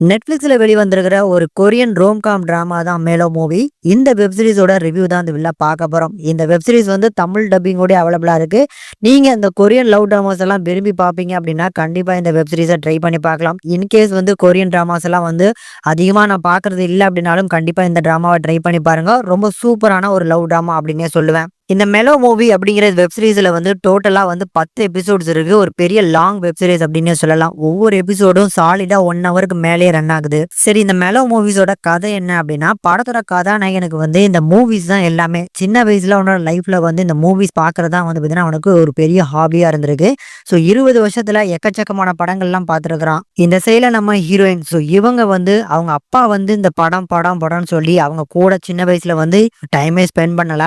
நெட்ஃப்ளிக்ஸ்ல வெளிவந்திருக்கிற ஒரு Korean romcom drama தான் மேலோ மூவி. இந்த வெப் சீரிஸோட ரிவ்யூ தான் இந்த வீடியோல பார்க்க போறோம். இந்த வெப் சீரிஸ் வந்து தமிழ் டப்பிங்கோட அவைலபிளா இருக்கு. நீங்க இந்த கொரியன் லவ் டிராமாஸ் எல்லாம் விரும்பி பார்ப்பீங்க அப்படின்னா கண்டிப்பா இந்த வெப் சீரிஸை ட்ரை பண்ணி பார்க்கலாம். இன்கேஸ் வந்து கொரியன் டிராமாஸ் எல்லாம் வந்து அதிகமா நான் பார்க்கறது இல்லை அப்படின்னாலும் கண்டிப்பா இந்த டிராமாவை ட்ரை பண்ணி பாருங்க. ரொம்ப சூப்பரான ஒரு லவ் டிராமா அப்படின்னே சொல்லுவேன். இந்த மெலோ மூவி அப்படிங்கிற வெப் சீரிஸ்ல வந்து டோட்டலா வந்து 10 எபிசோட்ஸ் இருக்கு. ஒரு பெரிய லாங் வெப் சீரிஸ் அப்படின்னே சொல்லலாம். ஒவ்வொரு எபிசோடும் சாலிடா 1 ஹவருக்கு மேலேயே ரன் ஆகுது. சரி, இந்த மெலோ மூவிஸோட கதை என்ன அப்படின்னா, படத்தோட கதாநாயகனுக்கு வந்து இந்த மூவிஸ் தான் எல்லாமே. சின்ன வயசுல அவனோட லைஃப்ல வந்து இந்த மூவிஸ் பாக்குறது தான் வந்து பாத்தீங்கன்னா அவனுக்கு ஒரு பெரிய ஹாபியா இருந்திருக்கு. ஸோ 20 வருஷத்துல எக்கச்சக்கமான படங்கள்லாம் பார்த்துருக்கிறான். இந்த செயல நம்ம ஹீரோயின் இவங்க வந்து அவங்க அப்பா வந்து இந்த படம் படம் படம்னு சொல்லி அவங்க கூட சின்ன வயசுல வந்து டைமே ஸ்பெண்ட் பண்ணல.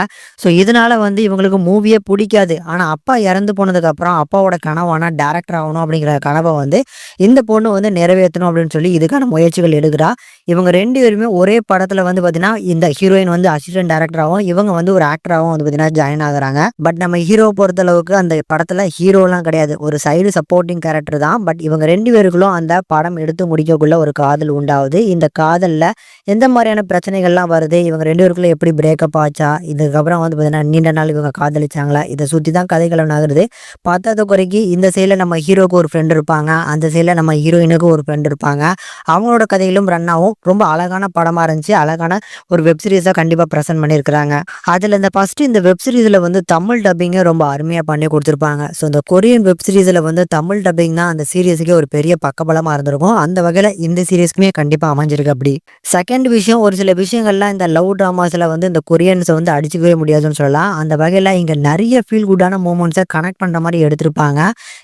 இதனால வந்து இவங்களுக்கு மூவியே பிடிக்காது. ஆனா அப்பா இறந்து போனதுக்கு அப்புறம் அப்பாவோட கனவான டைரக்டர் ஆகணும் அப்படிங்கிற கனவை வந்து இந்த பொண்ணு வந்து நிறைவேற்றணும் அப்படின்னு சொல்லி இதுக்கான முயற்சிகள் எடுக்கிறா. இவங்க 2 பேருமே ஒரே படத்துல வந்து பாத்தீங்கன்னா இந்த ஹீரோயின் வந்து அசிஸ்டன்ட் டைரக்டராகவும் இவங்க வந்து ஒரு ஆக்டராகவும் வந்து பாத்தீங்கன்னா ஜாயின் ஆகுறாங்க. பட் நம்ம ஹீரோ பொறுத்த அளவுக்கு அந்த படத்துல ஹீரோலாம் கிடையாது, ஒரு சைடு சப்போர்ட்டிங் கேரக்டர் தான். பட் இவங்க 2 பேருக்குள்ளும் அந்த படம் எடுத்து முடிக்கக்குள்ள ஒரு காதல் உண்டாகுது. இந்த காதல்ல எந்த மாதிரியான பிரச்சனைகள்லாம் வருது, இவங்க 2 பேருக்குள்ள எப்படி பிரேக்கப் ஆச்சா, இதுக்கப்புறம் வந்து பாத்தீங்கன்னா நீண்ட நாள் இவங்க காதலிச்சாங்களா, இதை சுத்தி தான் கதைக்களம் நகருது. பத்தாத குறைக்கு இந்த சைடில் நம்ம ஹீரோக்கு ஒரு ஃப்ரெண்ட் இருப்பாங்க, அந்த சைடில் நம்ம ஹீரோயினுக்கு ஒரு ஃப்ரெண்ட் இருப்பாங்க. அவங்களோட கதையிலும் ரன் ஆகும். ரொம்ப அழகான படமா இருந்துச்சு. அழகான ஒரு வெப் சீரிஸா கண்டிப்பா பிரசன்ட் பண்ணியிருக்கிறாங்க. அதுல இந்த ஃபர்ஸ்ட் இந்த வெப் சீரிஸ்ல வந்து தமிழ் டப்பிங்கை ரொம்ப அருமையா பண்ணி கொடுத்துருப்பாங்க. ஸோ இந்த கொரியன் வெப் சீரிஸ்ல வந்து தமிழ் டப்பிங் தான் அந்த சீரியஸுக்கே ஒரு பெரிய பக்கபலமா இருந்திருக்கும். அந்த வகையில இந்த சீரியஸ்க்குமே கண்டிப்பா அமைஞ்சிருக்கு. அப்படி செகண்ட் விஷயம், ஒரு சில விஷயங்கள்லாம் இந்த லவ் டிராமாஸ்ல வந்து இந்த கொரியன்ஸை வந்து அடிச்சுக்கவே முடியாதுன்னு சொல்லலாம். அந்த வகையில இங்க நிறைய ஃபீல் குட்டான மூமெண்ட்ஸை கனெக்ட் பண்ற மாதிரி எடுத்திருப்பாங்க.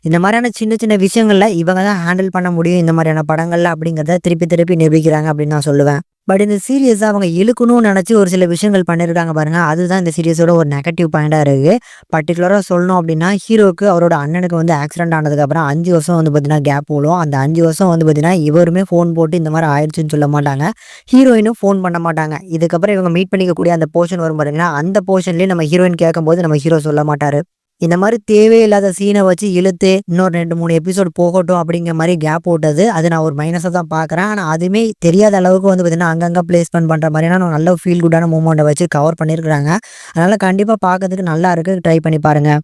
இந்த மாதிரியான சின்ன சின்ன விஷயங்கள்ல இவங்க தான் ஹேண்டில் பண்ண முடியும் இந்த மாதிரியான படங்கள்ல அப்படிங்கிறத திருப்பி திருப்பி நிரூபிக்கிறாங்க அப்படின்னு நான் சொல்லுவேன். பட் இந்த சீரியஸை அவங்க இழுக்கணும்னு நினைச்சு ஒரு சில விஷயங்கள் பண்ணியிருக்காங்க பாருங்க. அதுதான் இந்த சீரியஸோட ஒரு நெகட்டிவ் பாயிண்டா இருக்கு. பர்டிகுலரா சொல்லணும் அப்படின்னா, ஹீரோக்கு அவரோட அண்ணனுக்கு வந்து ஆக்சிடென்ட் ஆனதுக்கு அப்புறம் 5 வருஷம் வந்து பார்த்தீங்கன்னா கேப் விழும். அந்த 5 வருஷம் வந்து பார்த்தீங்கன்னா இவருமே ஃபோன் போட்டு இந்த மாதிரி ஆயிடுச்சுன்னு சொல்ல மாட்டாங்க, ஹீரோயினும் ஃபோன் பண்ண மாட்டாங்க. இதுக்கப்புறம் இவங்க மீட் பண்ணிக்கக்கூடிய அந்த போர்ஷன் வரும் பாருங்கன்னா, அந்த போர்ஷன்லேயே நம்ம ஹீரோயின் கேட்கும்போது நம்ம ஹீரோ சொல்ல மாட்டாரு. இந்த மாதிரி தேவையில்லாத சீனை வச்சு இழுத்து இன்னொரு 2, 3 எபிசோட் போகட்டும் அப்படிங்கிற மாதிரி கேப் போட்டது, அது நான் ஒரு மைனஸாக தான் பார்க்குறேன். ஆனால் அதுவுமே தெரியாத அளவுக்கு வந்து பார்த்தீங்கன்னா அங்கங்கே பிளேஸ்மெண்ட் பண்ணுற மாதிரியான நல்ல ஃபீல் குட்டான மூமெண்ட்டை வச்சு கவர் பண்ணியிருக்கிறாங்க. அதனால் கண்டிப்பாக பார்க்கறதுக்கு நல்லா இருக்குது. ட்ரை பண்ணி பாருங்கள்.